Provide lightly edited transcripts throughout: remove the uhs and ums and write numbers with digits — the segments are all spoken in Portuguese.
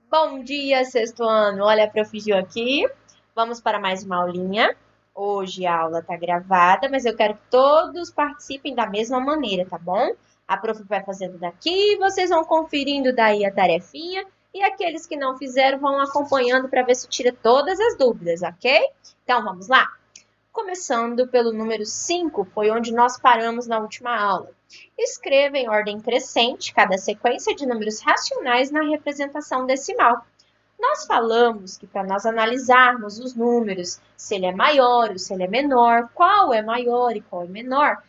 Bom dia, sexto ano. Olha a Prof. Gil aqui. Vamos para mais uma aulinha. Hoje a aula está gravada, mas eu quero que todos participem da mesma maneira, tá bom? A Prof. vai fazendo daqui, vocês vão conferindo daí a tarefinha e aqueles que não fizeram vão acompanhando para ver se tira todas as dúvidas, ok? Então vamos lá? Começando pelo número 5, foi onde nós paramos na última aula. Escreva em ordem crescente cada sequência de números racionais na representação decimal. Nós falamos que para nós analisarmos os números, se ele é maior ou se ele é menor, qual é maior e qual é menor,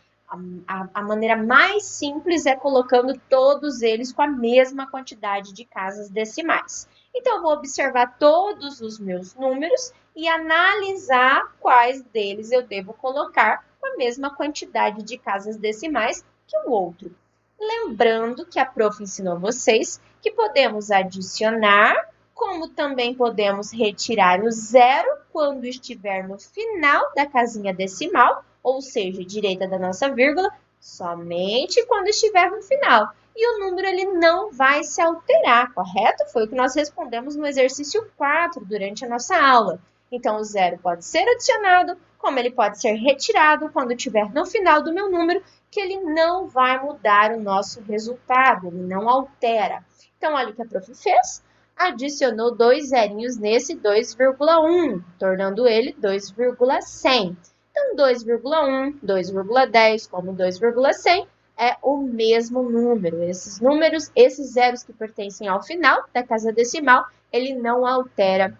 a maneira mais simples é colocando todos eles com a mesma quantidade de casas decimais. Então, eu vou observar todos os meus números e analisar quais deles eu devo colocar com a mesma quantidade de casas decimais que o outro. Lembrando que a prof ensinou vocês que podemos adicionar, como também podemos retirar o zero quando estiver no final da casinha decimal, ou seja, direita da nossa vírgula, somente quando estiver no final. E o número ele não vai se alterar, correto? Foi o que nós respondemos no exercício 4 durante a nossa aula. Então, o zero pode ser adicionado, como ele pode ser retirado quando estiver no final do meu número, que ele não vai mudar o nosso resultado, ele não altera. Então, olha o que a prof fez. Adicionou dois zerinhos nesse 2,1, tornando ele 2,100. Então, 2,1, 2,10 como 2,100 é o mesmo número. Esses números, esses zeros que pertencem ao final da casa decimal, ele não altera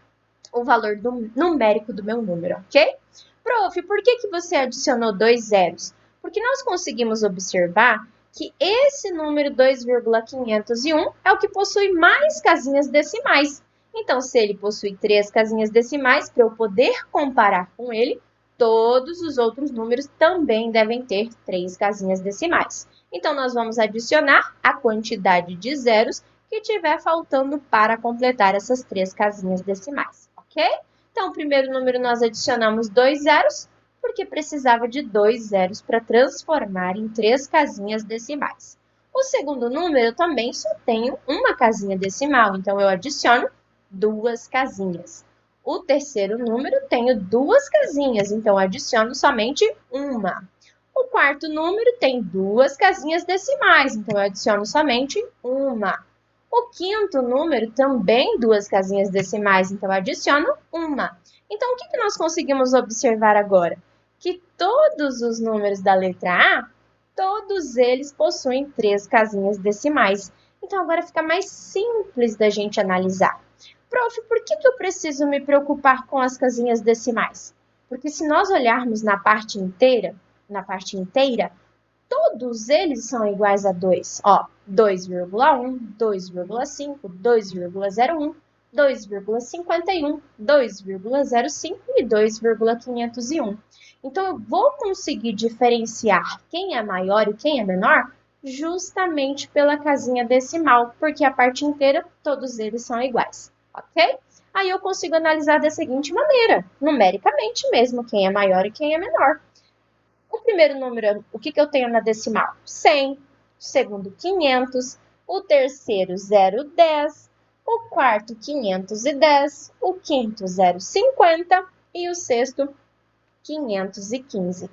o valor numérico do meu número, ok? Prof, por que você adicionou dois zeros? Porque nós conseguimos observar que esse número 2,501 é o que possui mais casinhas decimais. Então, se ele possui 3 casinhas decimais, para eu poder comparar com ele, todos os outros números também devem ter 3 casinhas decimais. Então, nós vamos adicionar a quantidade de zeros que tiver faltando para completar essas 3 casinhas decimais, ok? Então, o primeiro número nós adicionamos 2 zeros, porque precisava de 2 zeros para transformar em 3 casinhas decimais. O segundo número eu também só tenho uma casinha decimal, então eu adiciono 2 casinhas. O terceiro número tenho 2 casinhas, então adiciono somente uma. O quarto número tem 2 casinhas decimais, então eu adiciono somente uma. O quinto número também 2 casinhas decimais, então eu adiciono uma. Então, o que nós conseguimos observar agora? Que todos os números da letra A, todos eles possuem 3 casinhas decimais. Então, agora fica mais simples da gente analisar. Prof, por que eu preciso me preocupar com as casinhas decimais? Porque se nós olharmos na parte inteira, todos eles são iguais a 2. Ó, 2,1, 2,5, 2,01, 2,51, 2,05 e 2,501. Então, eu vou conseguir diferenciar quem é maior e quem é menor justamente pela casinha decimal, porque a parte inteira, todos eles são iguais, ok? Aí eu consigo analisar da seguinte maneira, numericamente mesmo, quem é maior e quem é menor. O primeiro número, o que eu tenho na decimal? 100, o segundo 500, o terceiro 0,10, o quarto 510, o quinto 0,50 e o sexto 515.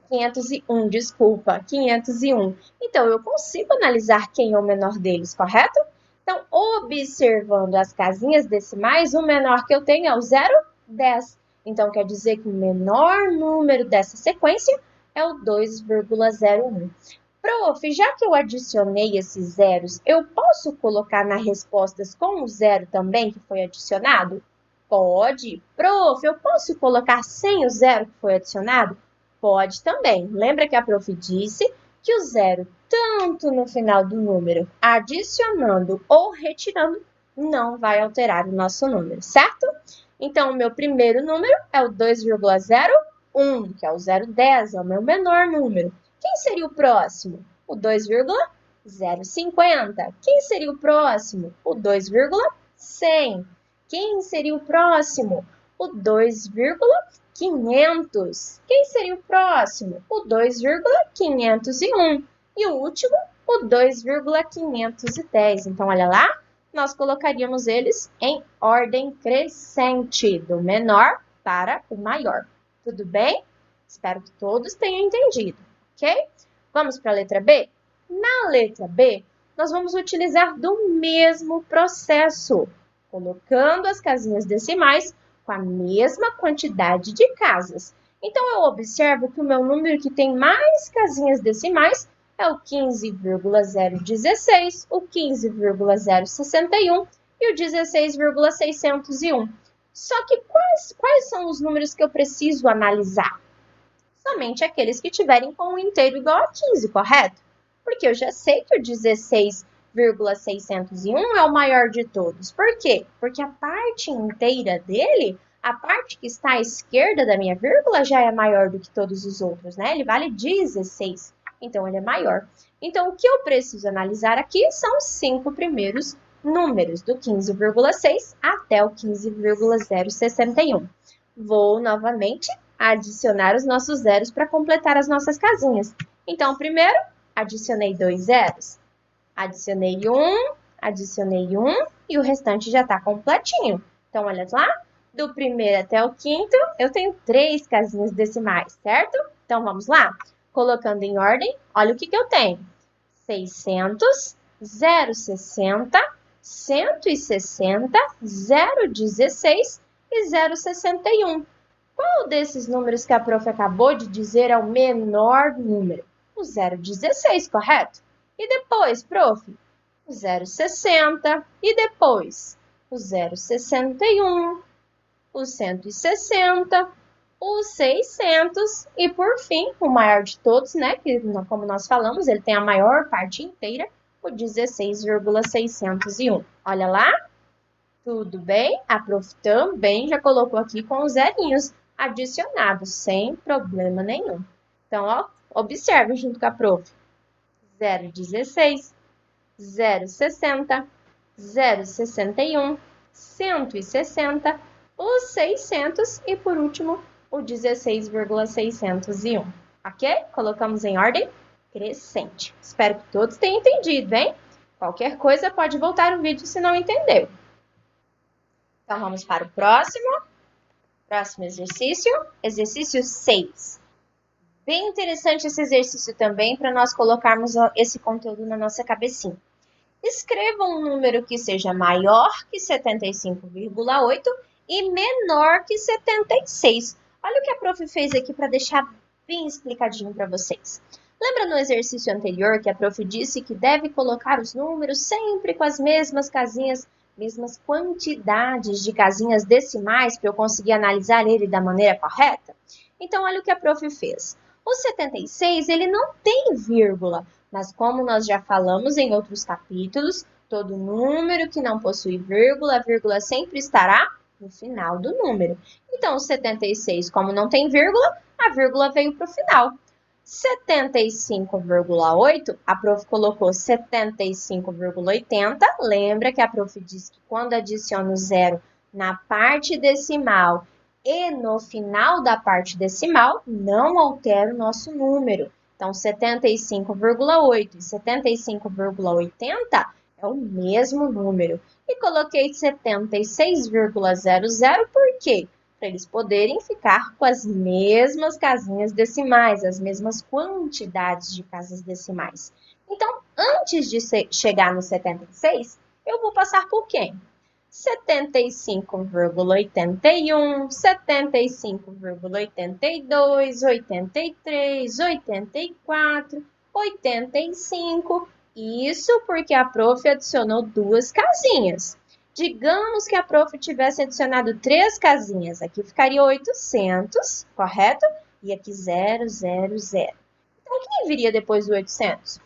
501, desculpa, 501. Então, eu consigo analisar quem é o menor deles, correto? Então, observando as casinhas decimais, o menor que eu tenho é o 0,10. Então, quer dizer que o menor número dessa sequência é o 2,01. Prof, já que eu adicionei esses zeros, eu posso colocar nas respostas com o zero também que foi adicionado? Pode. Prof, eu posso colocar sem o zero que foi adicionado? Pode também. Lembra que a prof disse que o zero, tanto no final do número, adicionando ou retirando, não vai alterar o nosso número, certo? Então, o meu primeiro número é o 2,01, que é o 0,10, é o meu menor número. Quem seria o próximo? O 2,050. Quem seria o próximo? O 2,100. Quem seria o próximo? O 2,500. Quem seria o próximo? O 2,501. E o último, o 2,510. Então, olha lá, nós colocaríamos eles em ordem crescente, do menor para o maior. Tudo bem? Espero que todos tenham entendido, ok? Vamos para a letra B? Na letra B, nós vamos utilizar do mesmo processo, colocando as casinhas decimais com a mesma quantidade de casas. Então, eu observo que o meu número que tem mais casinhas decimais é o 15,016, o 15,061 e o 16,601. Só que quais são os números que eu preciso analisar? Somente aqueles que tiverem com um inteiro igual a 15, correto? Porque eu já sei que o 16,601 é o maior de todos. Por quê? Porque a parte inteira dele, a parte que está à esquerda da minha vírgula, já é maior do que todos os outros, né? Ele vale 16, então ele é maior. Então, o que eu preciso analisar aqui são os 5 primeiros números, do 15,6 até o 15,061. Vou novamente adicionar os nossos zeros para completar as nossas casinhas. Então, primeiro, adicionei 2 zeros. Adicionei 1 e o restante já está completinho. Então, olha lá, do primeiro até o quinto, eu tenho 3 casinhas decimais, certo? Então, vamos lá? Colocando em ordem, olha o que eu tenho. 600, 060, 160, 016 e 061. Qual desses números que a prof acabou de dizer é o menor número? O 016, correto? E depois, prof? O 060 e depois o 061, o 160, o 600 e, por fim, o maior de todos, né? Que, como nós falamos, ele tem a maior parte inteira, o 16,601. Olha lá. Tudo bem? A prof também já colocou aqui com os zerinhos adicionados, sem problema nenhum. Então, ó, observe junto com a prof. 016, 060, 061, 160, o 600 e, por último, o 16,601. Ok? Colocamos em ordem crescente. Espero que todos tenham entendido, hein? Qualquer coisa pode voltar o vídeo se não entendeu. Então, vamos para o próximo exercício, exercício 6. Bem interessante esse exercício também para nós colocarmos esse conteúdo na nossa cabecinha. Escreva um número que seja maior que 75,8 e menor que 76. Olha o que a prof fez aqui para deixar bem explicadinho para vocês. Lembra no exercício anterior que a prof disse que deve colocar os números sempre com as mesmas casinhas, mesmas quantidades de casinhas decimais para eu conseguir analisar ele da maneira correta? Então, olha o que a prof fez. O 76, ele não tem vírgula, mas como nós já falamos em outros capítulos, todo número que não possui vírgula, a vírgula sempre estará no final do número. Então, o 76, como não tem vírgula, a vírgula veio para o final. 75,8, a prof colocou 75,80. Lembra que a prof disse que quando adiciona o zero na parte decimal e no final da parte decimal, não altera o nosso número. Então, 75,8 e 75,80 é o mesmo número. E coloquei 76,00 por quê? Para eles poderem ficar com as mesmas casinhas decimais, as mesmas quantidades de casas decimais. Então, antes de chegar no 76, eu vou passar por quem? 75,81, 75,82, 83, 84, 85. Isso porque a prof adicionou 2 casinhas. Digamos que a prof tivesse adicionado 3 casinhas. Aqui ficaria 800, correto? E aqui 0, 0, 0. Então, quem viria depois do 800?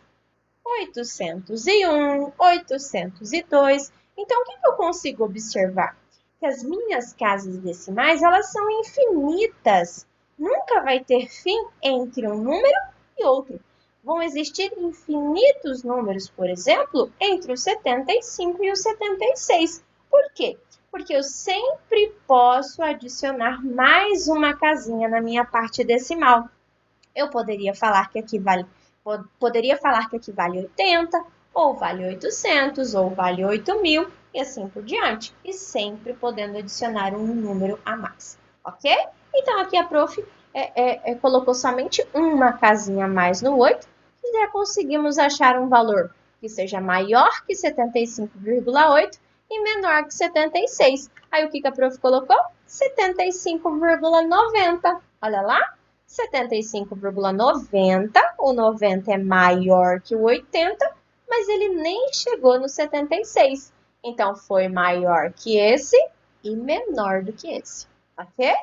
801, 802. Então, o que eu consigo observar? Que as minhas casas decimais, elas são infinitas. Nunca vai ter fim entre um número e outro. Vão existir infinitos números, por exemplo, entre o 75 e o 76. Por quê? Porque eu sempre posso adicionar mais uma casinha na minha parte decimal. Eu poderia falar que aqui vale 80, ou vale 800, ou vale 8.000. e assim por diante. E sempre podendo adicionar um número a mais, ok? Então, aqui a prof colocou somente uma casinha a mais no 8 e já conseguimos achar um valor que seja maior que 75,8 e menor que 76. Aí, o que a prof colocou? 75,90. Olha lá, 75,90. O 90 é maior que o 80, mas ele nem chegou no 76. Então, foi maior que esse e menor do que esse, ok?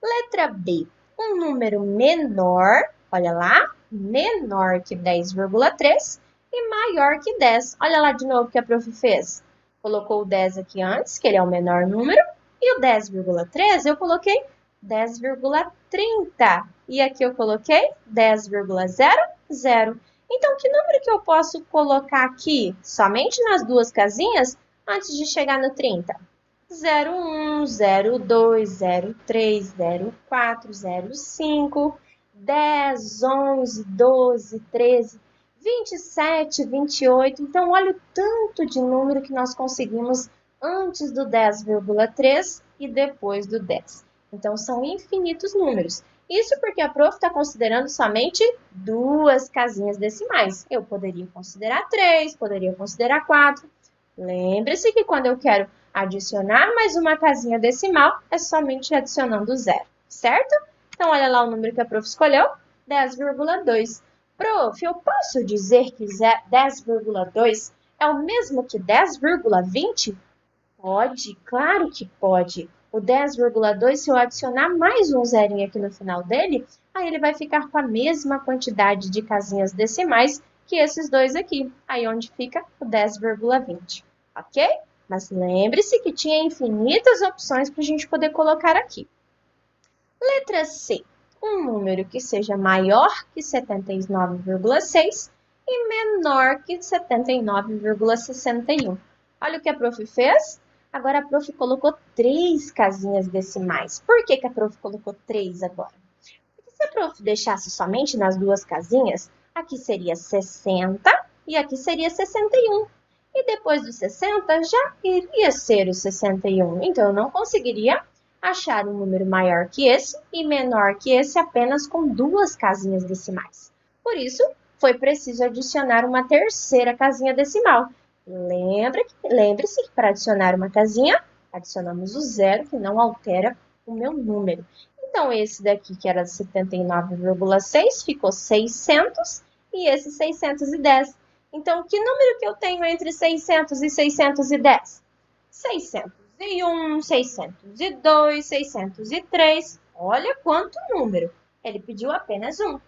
Letra B, um número menor, olha lá, menor que 10,3 e maior que 10. Olha lá de novo o que a prof fez. Colocou o 10 aqui antes, que ele é o menor número, e o 10,3 eu coloquei 10,30. E aqui eu coloquei 10,00. Então, que número que eu posso colocar aqui, somente nas duas casinhas, antes de chegar no 30? 01, 02, 03, 04, 05, 10, 11, 12, 13, 27, 28. Então, olha o tanto de número que nós conseguimos antes do 10,3 e depois do 10. Então, são infinitos números. Isso porque a prof está considerando somente duas casinhas decimais. Eu poderia considerar 3, poderia considerar 4. Lembre-se que quando eu quero adicionar mais uma casinha decimal, é somente adicionando zero, certo? Então, olha lá o número que a prof escolheu, 10,2. Prof, eu posso dizer que 10,2 é o mesmo que 10,20? Pode, claro que pode. O 10,2, se eu adicionar mais um zerinho aqui no final dele, aí ele vai ficar com a mesma quantidade de casinhas decimais que esses dois aqui. Aí onde fica o 10,20, ok? Mas lembre-se que tinha infinitas opções para a gente poder colocar aqui. Letra C. Um número que seja maior que 79,6 e menor que 79,61. Olha o que a prof fez. Agora a prof colocou 3 casinhas decimais. Por que a prof colocou 3 agora? Porque se a prof deixasse somente nas duas casinhas, aqui seria 60 e aqui seria 61. E depois do 60 já iria ser o 61. Então, eu não conseguiria achar um número maior que esse e menor que esse apenas com duas casinhas decimais. Por isso, foi preciso adicionar uma terceira casinha decimal. Lembre-se que para adicionar uma casinha, adicionamos o zero, que não altera o meu número. Então, esse daqui, que era 79,6, ficou 600 e esse 610. Então, que número que eu tenho entre 600 e 610? 601, 602, 603. Olha quanto número. Ele pediu apenas um.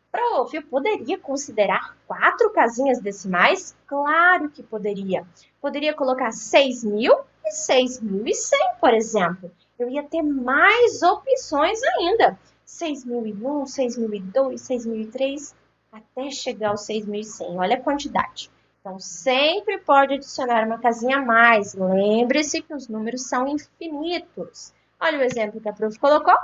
Prof, eu poderia considerar 4 casinhas decimais? Claro que poderia. Poderia colocar 6.000 e 6.100, por exemplo. Eu ia ter mais opções ainda. 6.001, 6.002, 6.003, até chegar aos 6.100. Olha a quantidade. Então, sempre pode adicionar uma casinha a mais. Lembre-se que os números são infinitos. Olha o exemplo que a prof colocou.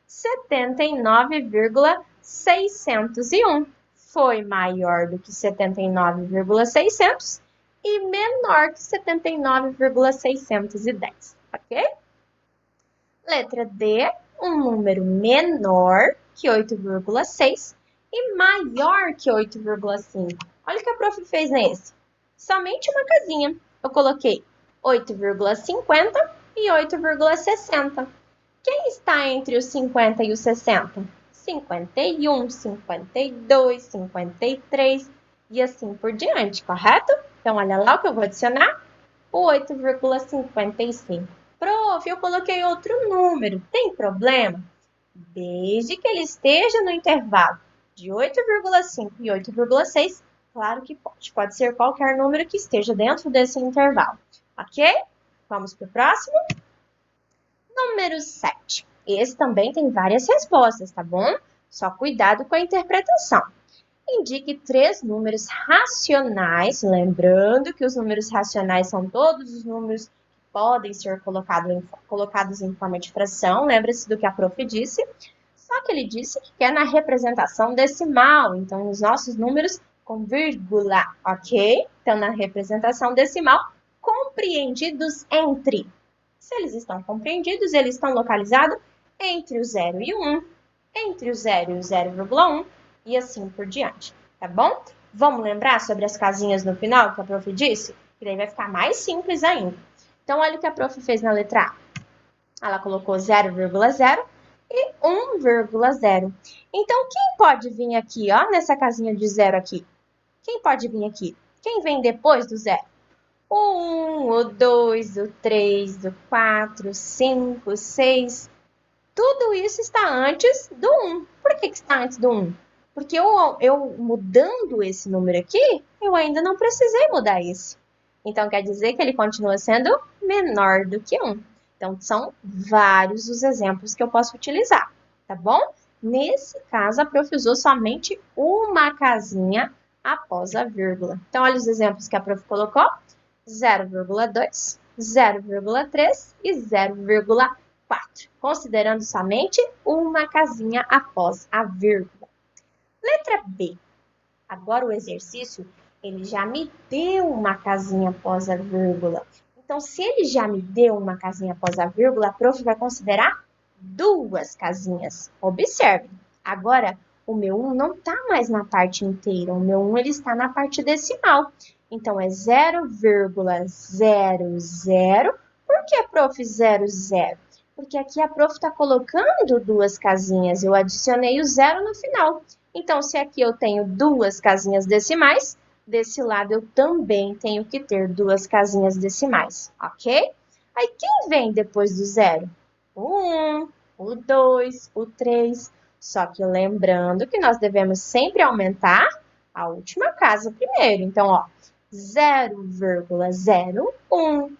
79,601 foi maior do que 79,600 e menor que 79,610, ok? Letra D, um número menor que 8,6 e maior que 8,5. Olha o que a prof fez nesse. Somente uma casinha. Eu coloquei 8,50 e 8,60. Quem está entre os 50 e os 60? 51, 52, 53 e assim por diante, correto? Então, olha lá o que eu vou adicionar. O 8,55. Prof, eu coloquei outro número. Tem problema? Desde que ele esteja no intervalo de 8,5 e 8,6, claro que pode. Pode ser qualquer número que esteja dentro desse intervalo. Ok? Vamos para o próximo. Número 7. Esse também tem várias respostas, tá bom? Só cuidado com a interpretação. Indique 3 números racionais, lembrando que os números racionais são todos os números que podem ser colocados em forma de fração. Lembra-se do que a prof disse? Só que ele disse que quer na representação decimal, então os nossos números com vírgula, ok? Então, na representação decimal, compreendidos entre. Se eles estão compreendidos, eles estão localizados entre o 0 e o 1, entre o 0 e o 0,1 e assim por diante, tá bom? Vamos lembrar sobre as casinhas no final que a prof disse? Que daí vai ficar mais simples ainda. Então, olha o que a prof fez na letra A. Ela colocou 0,0 e 1,0. Então, quem pode vir aqui, ó, nessa casinha de 0 aqui? Quem pode vir aqui? Quem vem depois do 0? O 1, o 2, o 3, o 4, o 5, o 6. Tudo isso está antes do 1. Por que está antes do 1? Porque eu mudando esse número aqui, eu ainda não precisei mudar esse. Então, quer dizer que ele continua sendo menor do que 1. Então, são vários os exemplos que eu posso utilizar, tá bom? Nesse caso, a prof usou somente uma casinha após a vírgula. Então, olha os exemplos que a prof colocou. 0,2, 0,3 e 0,4, considerando somente uma casinha após a vírgula. Letra B. Agora o exercício, ele já me deu uma casinha após a vírgula. Então, se ele já me deu uma casinha após a vírgula, a prof vai considerar duas casinhas. Observe, agora o meu 1 não está mais na parte inteira, o meu 1 ele está na parte decimal. Então, é 0,00. Por que, prof, 00? Porque aqui a prof está colocando duas casinhas, eu adicionei o 0 no final. Então, se aqui eu tenho duas casinhas decimais, desse lado eu também tenho que ter duas casinhas decimais, ok? Aí, quem vem depois do 0? O 1, o 2, o 3. Só que lembrando que nós devemos sempre aumentar a última casa primeiro. Então, ó, 0,01,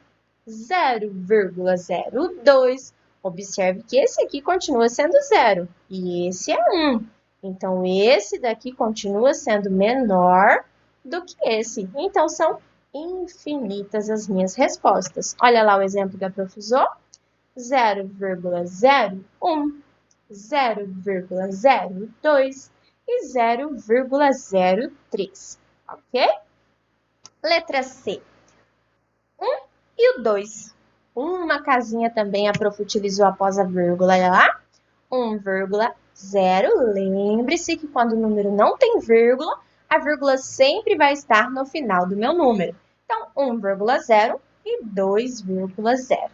0,02. Observe que esse aqui continua sendo 0 e esse é 1. Então, esse daqui continua sendo menor do que esse. Então, são infinitas as minhas respostas. Olha lá o exemplo que a prof usou. 0,01, 0,02 e 0,03, ok? Letra C. 1 e o 2. Uma casinha também a prof utilizou após a vírgula, olha lá. 1,0. Lembre-se que quando o número não tem vírgula, a vírgula sempre vai estar no final do meu número. Então, 1,0 e 2,0.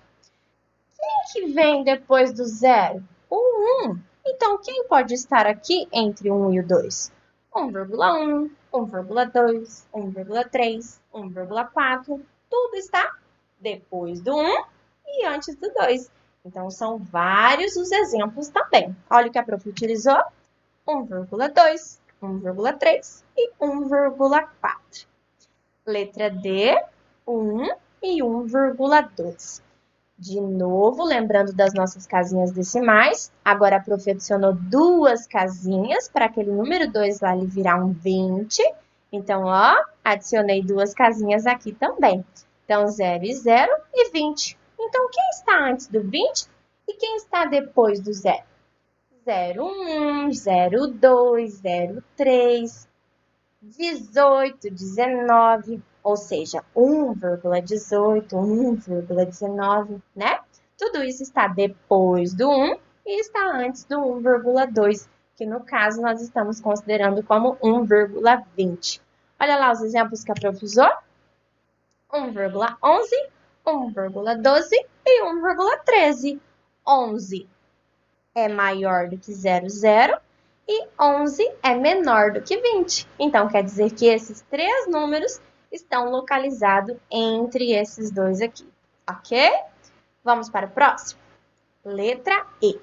Quem que vem depois do 0? O 1. Então, quem pode estar aqui entre o 1 e o 2? 1,1, 1,2, 1,3, 1,4. Tudo está depois do 1 e antes do 2. Então, são vários os exemplos também. Olha o que a prof utilizou. 1,2, 1,3 e 1,4. Letra D, 1 e 1,2. De novo, lembrando das nossas casinhas decimais, agora a prof adicionou duas casinhas para aquele número 2 lá ele virar um 20. Então, ó, adicionei duas casinhas aqui também. Então, 0 e 0 e 20. Então, quem está antes do 20 e quem está depois do 0? 0,1, 0,2, 0,3, 18, 19, ou seja, 1,18, 1,19, né? Tudo isso está depois do 1 e está antes do 1,2, que no caso nós estamos considerando como 1,20. Olha lá os exemplos que a prof usou. 1,11, 1,12 e 1,13. 11 é maior do que 0,0 e 11 é menor do que 20. Então, quer dizer que esses três números estão localizados entre esses dois aqui, ok? Vamos para o próximo. Letra E.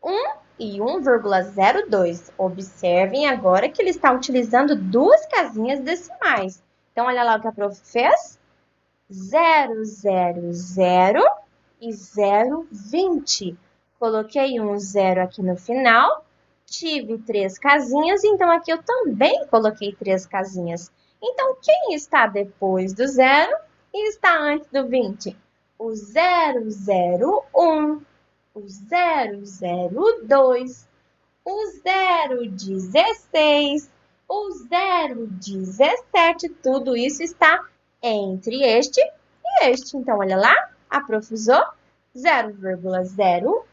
1 e 1,02. Observem agora que ele está utilizando duas casinhas decimais. Então, olha lá o que a prof fez. 0,00 e 0,20. Coloquei um 0 aqui no final, tive três casinhas, então aqui eu também coloquei três casinhas. Então, quem está depois do 0 e está antes do 20? O 001, o 002, o 016, o 017, tudo isso está entre este e este. Então, olha lá, a prof usou 0,01,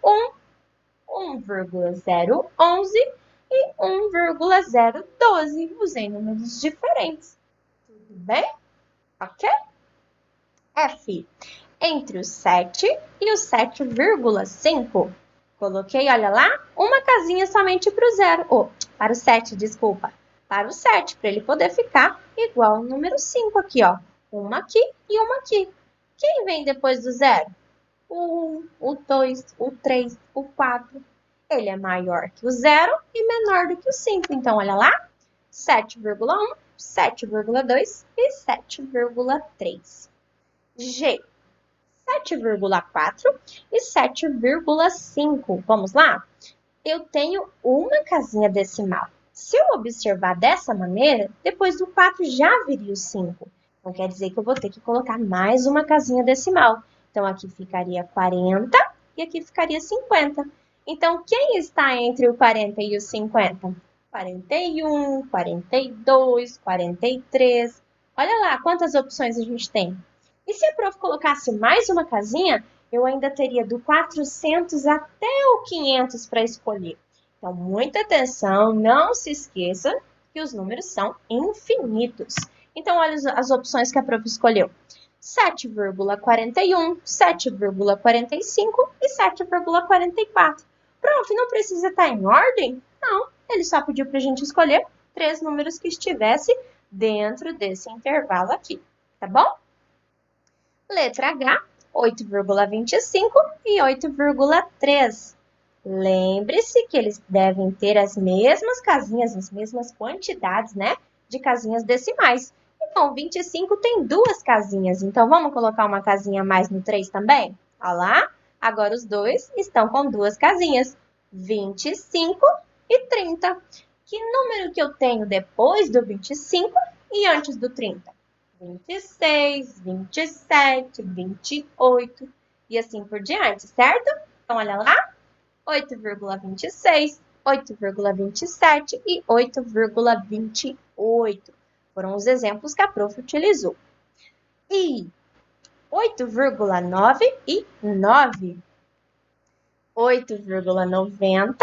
1,011 e 1,012. Usei números diferentes. Tudo bem? Ok? F. Entre o 7 e o 7,5. Coloquei, olha lá, uma casinha somente para o 0. Para o 7, desculpa. Para o 7, para ele poder ficar igual ao número 5 aqui, ó. Uma aqui e uma aqui. Quem vem depois do 0? O 1, o 2, o 3, o 4. Ele é maior que o 0 e menor do que o 5. Então, olha lá, 7,1, 7,2 e 7,3. G. 7,4 e 7,5. Vamos lá? Eu tenho uma casinha decimal. Se eu observar dessa maneira, depois do 4 já viria o 5. Então, quer dizer que eu vou ter que colocar mais uma casinha decimal. Então, aqui ficaria 40 e aqui ficaria 50. Então, quem está entre o 40 e o 50? 41, 42, 43. Olha lá quantas opções a gente tem. E se a prof colocasse mais uma casinha, eu ainda teria do 400 até o 500 para escolher. Então, muita atenção, não se esqueça que os números são infinitos. Então, olha as opções que a prof escolheu. 7,41, 7,45 e 7,44. Prof, não precisa estar em ordem? Não, ele só pediu para a gente escolher 3 números que estivessem dentro desse intervalo aqui, tá bom? Letra H, 8,25 e 8,3. Lembre-se que eles devem ter as mesmas casinhas, as mesmas quantidades, né, de casinhas decimais. Então, 25 tem 2 casinhas, então vamos colocar uma casinha a mais no 3 também? Olha lá, agora os dois estão com 2 casinhas, 25 e 30. Que número que eu tenho depois do 25 e antes do 30? 26, 27, 28 e assim por diante, certo? Então, olha lá, 8,26, 8,27 e 8,28. Foram os exemplos que a prof utilizou. E 8,9 e 9. 8,90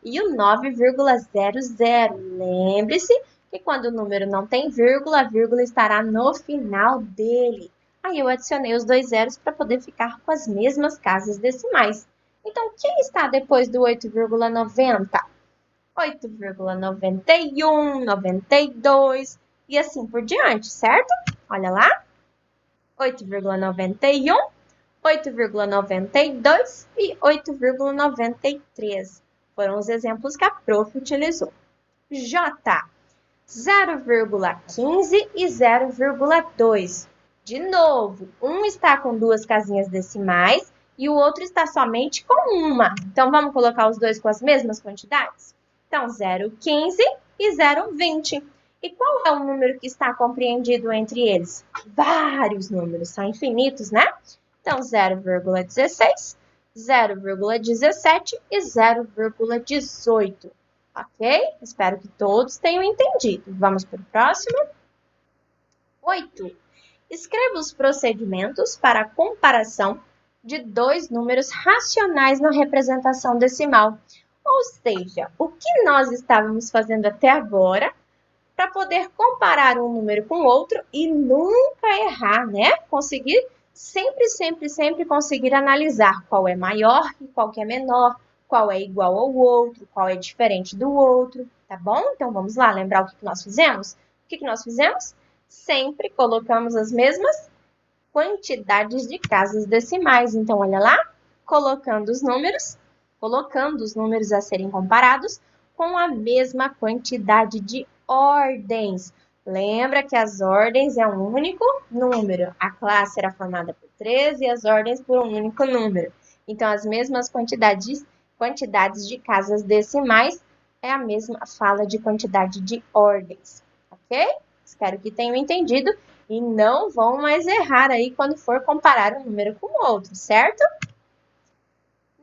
e o 9,00. Lembre-se que quando o número não tem vírgula, a vírgula estará no final dele. Aí eu adicionei os 2 zeros para poder ficar com as mesmas casas decimais. Então, quem está depois do 8,90? 8,91, 92 e assim por diante, certo? Olha lá. 8,91, 8,92 e 8,93. Foram os exemplos que a prof utilizou. J, 0,15 e 0,2. De novo, um está com 2 casinhas decimais e o outro está somente com uma. Então, vamos colocar os dois com as mesmas quantidades? Então, 0,15 e 0,20. E qual é o número que está compreendido entre eles? Vários números, são infinitos, né? Então, 0,16, 0,17 e 0,18. Ok? Espero que todos tenham entendido. Vamos para o próximo. 8. Escreva os procedimentos para a comparação de 2 números racionais na representação decimal. Ou seja, o que nós estávamos fazendo até agora para poder comparar um número com outro e nunca errar, né? Conseguir sempre conseguir analisar qual é maior e qual que é menor, qual é igual ao outro, qual é diferente do outro, tá bom? Então, vamos lá lembrar o que nós fizemos? O que nós fizemos? Sempre colocamos as mesmas quantidades de casas decimais. Então, olha lá, colocando os números a serem comparados com a mesma quantidade de ordens. Lembra que as ordens é um único número. A classe era formada por 13 e as ordens por um único número. Então, as mesmas quantidades de casas decimais é a mesma fala de quantidade de ordens. Ok? Espero que tenham entendido e não vão mais errar aí quando for comparar um número com o outro, certo?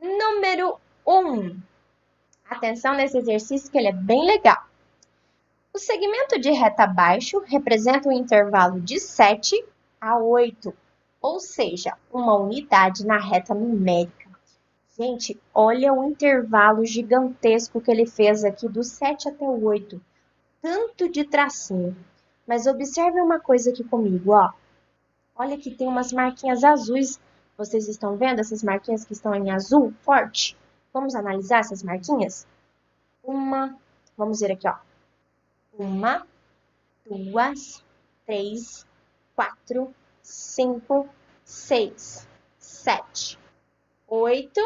Número 1. Atenção nesse exercício que ele é bem legal. O segmento de reta abaixo representa um intervalo de 7 a 8. ou seja, uma unidade na reta numérica. Gente, olha o intervalo gigantesco que ele fez aqui do 7 até o 8. Tanto de tracinho. Mas observe uma coisa aqui comigo, ó. Olha que tem umas marquinhas azuis. Vocês estão vendo essas marquinhas que estão em azul forte? Vamos analisar essas marquinhas? Vamos ver aqui, ó. 1, 2, 3, 4, 5, 6, 7, 8,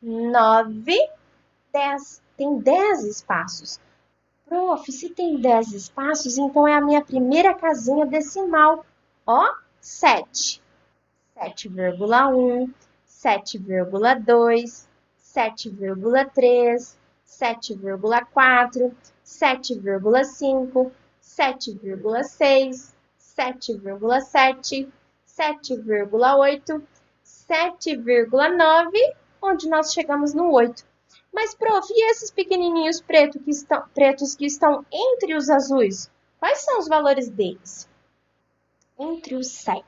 9, 10. Tem 10 espaços. Prof, se tem 10 espaços, então é a minha primeira casinha decimal. Ó, 7. 7,1, 7,2, 7,3, 7,4, 7,5, 7,6, 7,7, 7,8, 7,9, onde nós chegamos no 8. Mas, prof, e esses pequenininhos pretos que estão entre os azuis? Quais são os valores deles? Entre o 7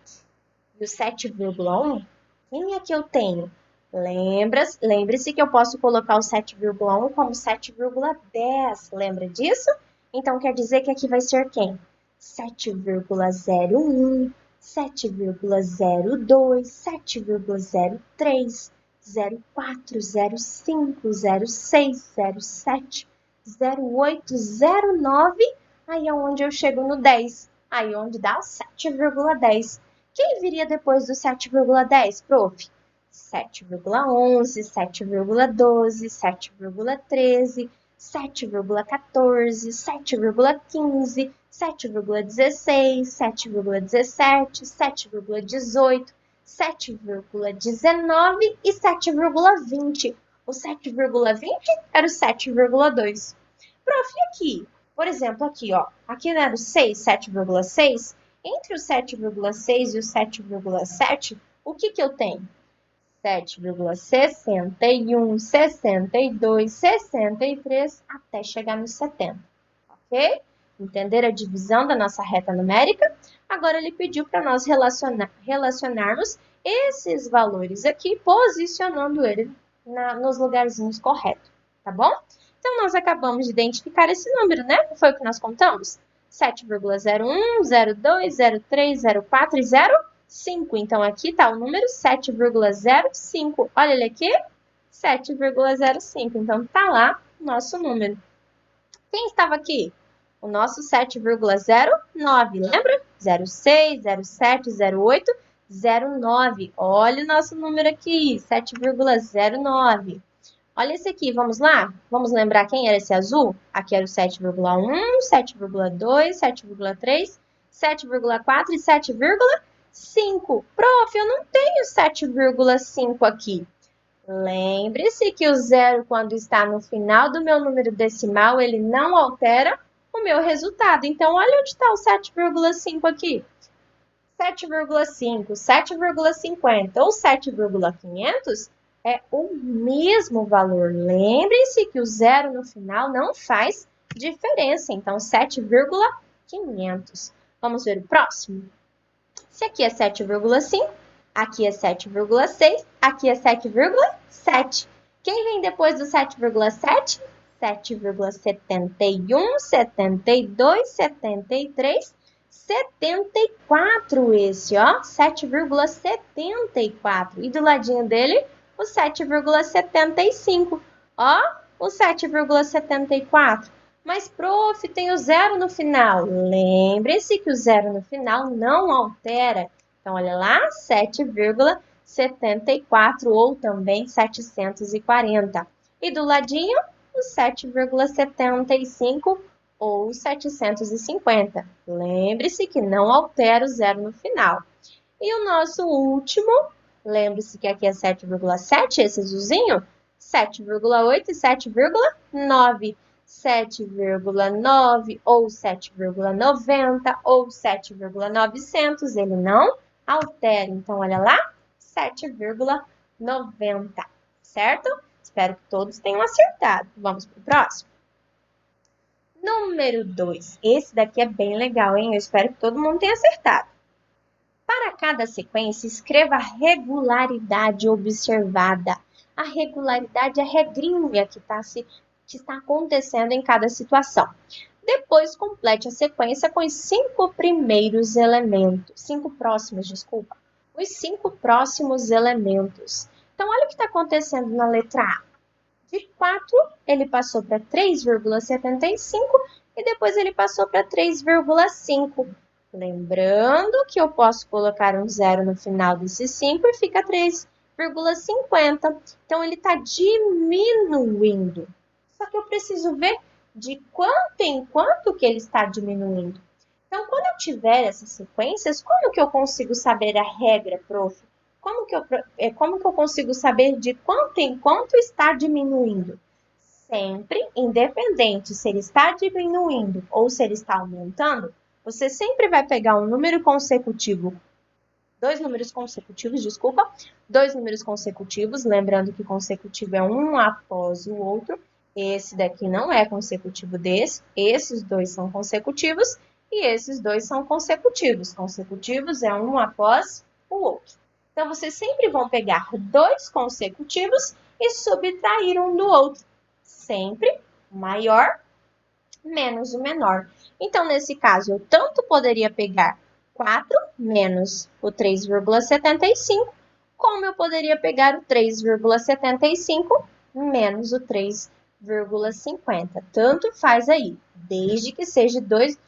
e o 7,1, quem é que eu tenho? Lembre-se que eu posso colocar o 7,1 como 7,10. Lembra disso? Então, quer dizer que aqui vai ser quem? 7,01, 7,02, 7,03, 04, 05, 06, 07, 08, 09. Aí é onde eu chego no 10. Aí é onde dá o 7,10. Quem viria depois do 7,10, prof? 7,11, 7,12, 7,13, 7,14, 7,15, 7,16, 7,17, 7,18, 7,19 e 7,20. O 7,20 era o 7,2. Prof, aqui, por exemplo, aqui, ó. Aqui não era o 6, 7,6? Entre o 7,6 e o 7,7, o que eu tenho? 7,61, 62, 63, até chegar no 70, ok? Entenderam a divisão da nossa reta numérica? Agora ele pediu para nós relacionarmos esses valores aqui, posicionando ele nos lugarzinhos corretos, tá bom? Então, nós acabamos de identificar esse número, né? Foi o que nós contamos? 7,01, 02, 03, 04 e 05. Então, aqui está o número 7,05. Olha ele aqui, 7,05. Então, está lá o nosso número. Quem estava aqui? O nosso 7,09, lembra? 06, 07, 08, 09. Olha o nosso número aqui, 7,09. Olha esse aqui, vamos lá? Vamos lembrar quem era esse azul? Aqui era o 7,1, 7,2, 7,3, 7,4 e 7,5. Prof, eu não tenho 7,5 aqui. Lembre-se que o zero, quando está no final do meu número decimal, ele não altera o meu resultado. Então, olha onde está o 7,5 aqui. 7,5, 7,50 ou 7,500 é o mesmo valor. Lembre-se que o zero no final não faz diferença. Então, 7,500. Vamos ver o próximo? Se aqui é 7,5, aqui é 7,6, aqui é 7,7. Quem vem depois do 7,7? 7,71, 72, 73, 74 esse, ó, 7,74. E do ladinho dele, o 7,75. Ó, o 7,74. Mas, prof, tem o zero no final. Lembre-se que o zero no final não altera. Então, olha lá, 7,74 ou também 740. E do ladinho, o 7,75 ou 750. Lembre-se que não altera o zero no final. E o nosso último, lembre-se que aqui é 7,7, esse azulzinho, 7,8 e 7,9. 7,9 ou 7,90 ou 7,900, ele não altera. Então, olha lá, 7,90, certo? Espero que todos tenham acertado. Vamos para o próximo? Número 2. Esse daqui é bem legal, hein? Eu espero que todo mundo tenha acertado. Para cada sequência, escreva a regularidade observada. A regularidade é a regrinha que está acontecendo em cada situação. Depois, complete a sequência com os 5 primeiros elementos. 5 próximos, desculpa. Os 5 próximos elementos. Então, olha o que está acontecendo na letra A. De 4, ele passou para 3,75 e depois ele passou para 3,5. Lembrando que eu posso colocar um zero no final desse 5 e fica 3,50. Então, ele está diminuindo. Só que eu preciso ver de quanto em quanto que ele está diminuindo. Então, quando eu tiver essas sequências, como que eu consigo saber a regra, prof? Como que eu consigo saber de quanto em quanto está diminuindo? Sempre, independente se ele está diminuindo ou se ele está aumentando, você sempre vai pegar um número consecutivo, dois números consecutivos, lembrando que consecutivo é um após o outro. Esse daqui não é consecutivo desse, esses dois são consecutivos e esses dois são consecutivos. Consecutivos é um após o outro. Então, vocês sempre vão pegar dois consecutivos e subtrair um do outro. Sempre o maior menos o menor. Então, nesse caso, eu tanto poderia pegar 4 menos o 3,75, como eu poderia pegar o 3,75 menos o 3,50. Tanto faz aí, desde que seja dois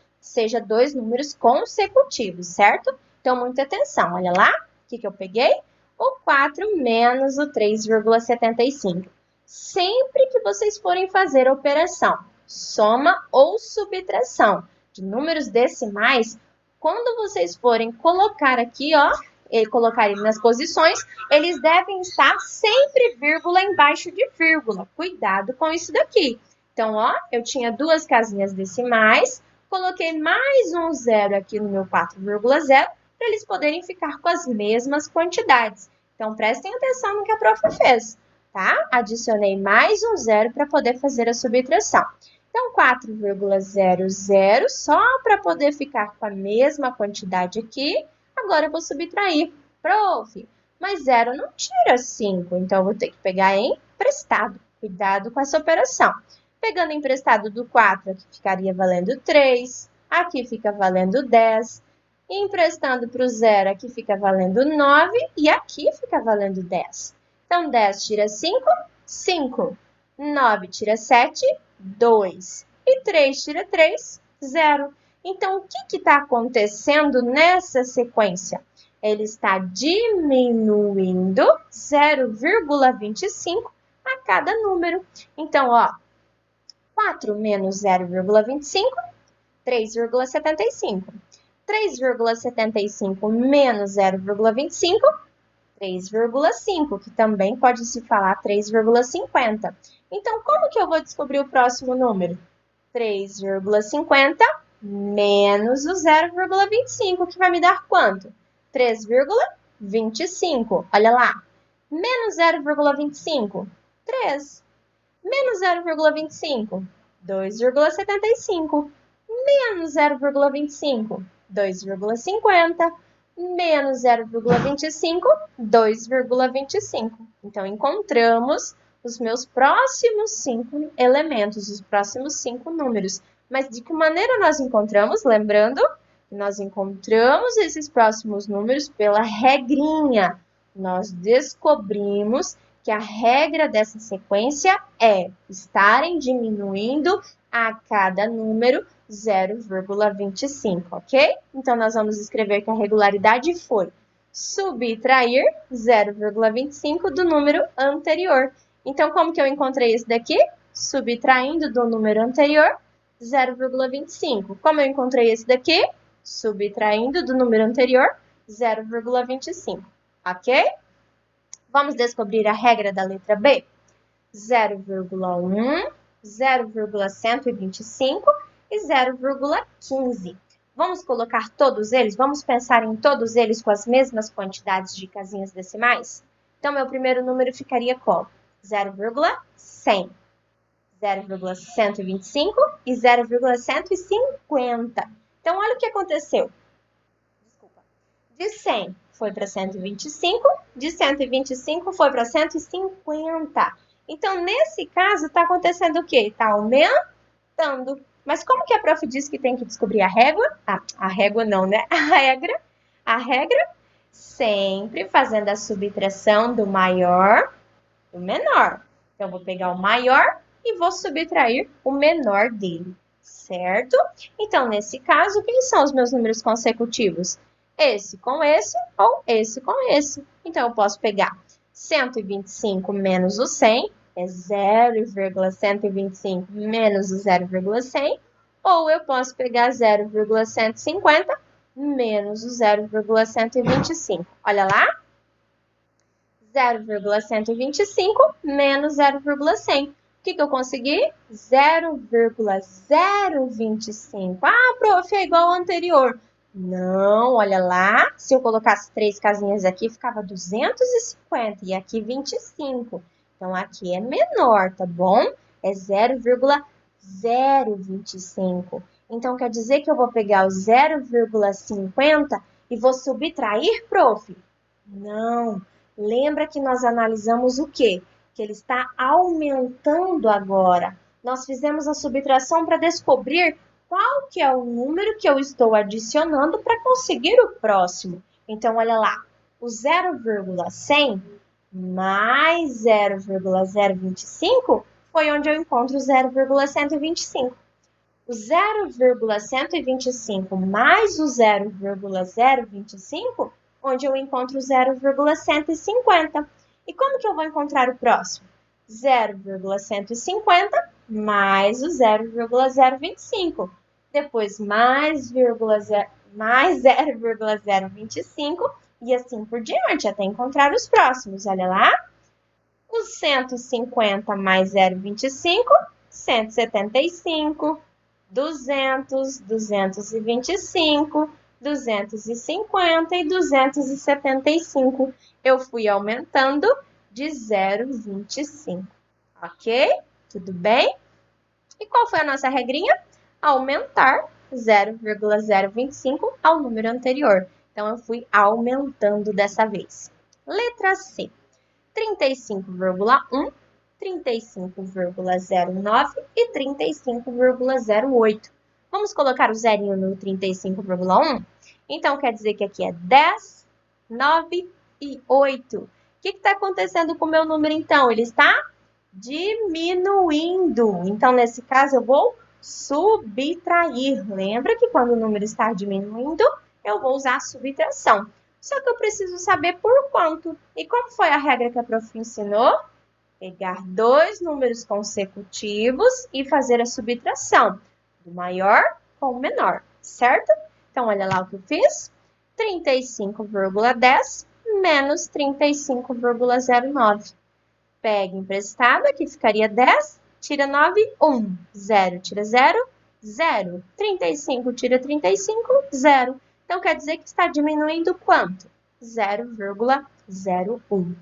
números consecutivos, certo? Então, muita atenção. Olha lá, o que eu peguei? O 4 menos o 3,75. Sempre que vocês forem fazer a operação soma ou subtração de números decimais, quando vocês forem colocar aqui, ó, e colocarem nas posições, eles devem estar sempre vírgula embaixo de vírgula. Cuidado com isso daqui. Então, ó, eu tinha duas casinhas decimais, coloquei mais um zero aqui no meu 4,0 para eles poderem ficar com as mesmas quantidades. Então, prestem atenção no que a prof fez, tá? Adicionei mais um zero para poder fazer a subtração. Então, 4,00 só para poder ficar com a mesma quantidade aqui. Agora, eu vou subtrair. Prof, mas 0 não tira 5, então eu vou ter que pegar emprestado. Cuidado com essa operação. Pegando emprestado do 4, aqui ficaria valendo 3. Aqui fica valendo 10. Emprestando para o 0, aqui fica valendo 9. E aqui fica valendo 10. Então, 10 tira 5, 5. 9 tira 7, 2. E 3 tira 3, 0. Então, o que está acontecendo nessa sequência? Ele está diminuindo 0,25 a cada número. Então, ó, 4 menos 0,25, 3,75. 3,75 menos 0,25, 3,5, que também pode se falar 3,50. Então, como que eu vou descobrir o próximo número? 3,50 menos o 0,25, que vai me dar quanto? 3,25. Olha lá. Menos 0,25, 3. Menos 0,25, 2,75. Menos 0,25, 2,50. Menos 0,25, 2,25. Então, encontramos os meus próximos 5 elementos, os próximos 5 números. Mas de que maneira nós encontramos? Lembrando que nós encontramos esses próximos números pela regrinha. Nós descobrimos que a regra dessa sequência é estarem diminuindo a cada número 0,25, ok? Então, nós vamos escrever que a regularidade foi subtrair 0,25 do número anterior. Então, como que eu encontrei isso daqui? Subtraindo do número anterior 0,25. Como eu encontrei esse daqui? Subtraindo do número anterior 0,25, ok? Vamos descobrir a regra da letra B? 0,1, 0,125 e 0,15. Vamos colocar todos eles? Vamos pensar em todos eles com as mesmas quantidades de casinhas decimais? Então, meu primeiro número ficaria como 0,100, 0,125 e 0,150. Então, olha o que aconteceu. Desculpa. De 100 foi para 125, de 125 foi para 150. Então, nesse caso, está acontecendo o quê? Está aumentando. Mas como que a prof diz que tem que descobrir a régua? A régua não, né? A regra, sempre fazendo a subtração do maior do menor. Então, eu vou pegar o maior e vou subtrair o menor dele, certo? Então, nesse caso, quem são os meus números consecutivos? Esse com esse ou esse com esse. Então, eu posso pegar 125 menos o 100, é 0,125 menos o 0,100, ou eu posso pegar 0,150 menos o 0,125. Olha lá, 0,125 menos 0,100. O que eu consegui? 0,025. Ah, prof, é igual ao anterior. Não, olha lá. Se eu colocasse 3 casinhas aqui, ficava 250 e aqui 25. Então, aqui é menor, tá bom? É 0,025. Então, quer dizer que eu vou pegar o 0,50 e vou subtrair, prof? Não. Lembra que nós analisamos o quê? Que ele está aumentando agora. Nós fizemos a subtração para descobrir qual que é o número que eu estou adicionando para conseguir o próximo. Então, olha lá, o 0,100 mais 0,025 foi onde eu encontro o 0,125. O 0,125 mais o 0,025, onde eu encontro o 0,150. E como que eu vou encontrar o próximo? 0,150 mais o 0,025. Depois mais 0,025 e assim por diante, até encontrar os próximos. Olha lá. O 150 mais 0,25, 175. 200, 225, 250 e 275. Eu fui aumentando de 0,25. Ok? Tudo bem? E qual foi a nossa regrinha? Aumentar 0,025 ao número anterior. Então, eu fui aumentando dessa vez. Letra C. 35,1. 35,09 e 35,08. Vamos colocar o zerinho no 35,1? Então, quer dizer que aqui é 10, 9 e 8. O que está acontecendo com o meu número, então? Ele está diminuindo. Então, nesse caso, eu vou subtrair. Lembra que quando o número está diminuindo, eu vou usar a subtração. Só que eu preciso saber por quanto. E como foi a regra que a prof ensinou? Pegar dois números consecutivos e fazer a subtração do maior com o menor, certo? Então, olha lá o que eu fiz. 35,10 menos 35,09. Pega emprestado, aqui ficaria 10, tira 9, 1. 0 tira 0, 0. 35 tira 35, 0. Então, quer dizer que está diminuindo quanto? 0,01.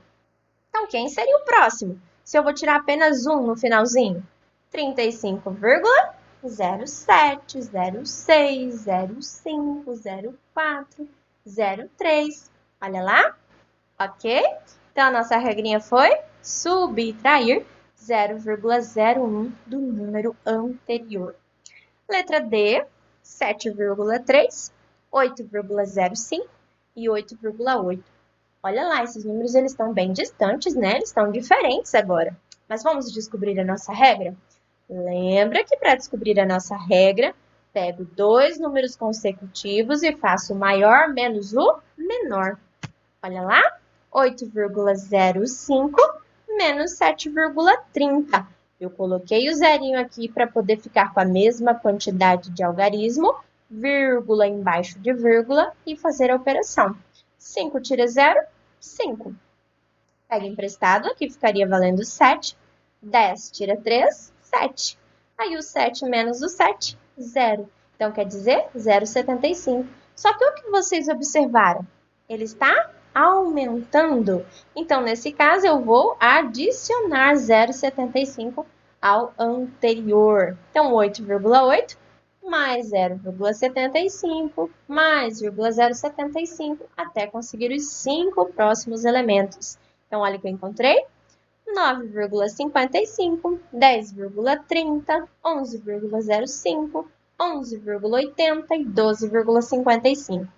Então, quem seria o próximo? Se eu vou tirar apenas 1 no finalzinho? 35,07, 06, 05, 04, 03. Olha lá. Ok? Então, a nossa regrinha foi subtrair 0,01 do número anterior. Letra D, 7,3, 8,05 e 8,8. Olha lá, esses números eles estão bem distantes, né? Eles estão diferentes agora. Mas vamos descobrir a nossa regra? Lembra que para descobrir a nossa regra, pego dois números consecutivos e faço o maior menos o menor. Olha lá, 8,05 menos 7,30. Eu coloquei o zerinho aqui para poder ficar com a mesma quantidade de algarismo, vírgula embaixo de vírgula e fazer a operação. 5 tira 0, 5. Pega emprestado, aqui ficaria valendo 7. 10 tira 3, 7. Aí o 7 menos o 7, 0. Então, quer dizer 0,75. Só que o que vocês observaram? Ele está aumentando. Então, nesse caso, eu vou adicionar 0,75 ao anterior. Então, 8,8 mais 0,75, mais 0,075, até conseguir os 5 próximos elementos. Então, olha o que eu encontrei. 9,55, 10,30, 11,05, 11,80 e 12,55.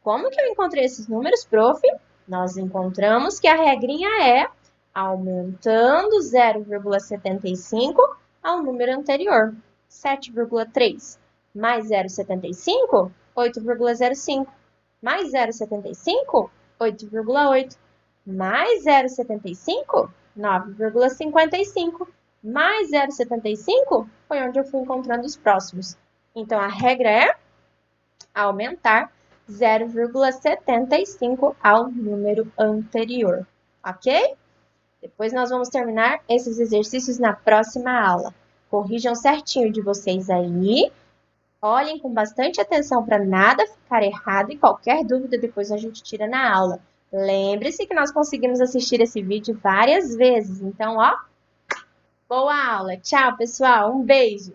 Como que eu encontrei esses números, prof? Nós encontramos que a regrinha é aumentando 0,75 ao número anterior, 7,3. Mais 0,75, 8,05. Mais 0,75, 8,8. Mais 0,75, 9,55. Mais 0,75 foi onde eu fui encontrando os próximos. Então, a regra é aumentar 0,75 ao número anterior, ok? Depois nós vamos terminar esses exercícios na próxima aula. Corrijam certinho de vocês aí. Olhem com bastante atenção para nada ficar errado e qualquer dúvida depois a gente tira na aula. Lembre-se que nós conseguimos assistir esse vídeo várias vezes. Então, ó, boa aula. Tchau, pessoal. Um beijo.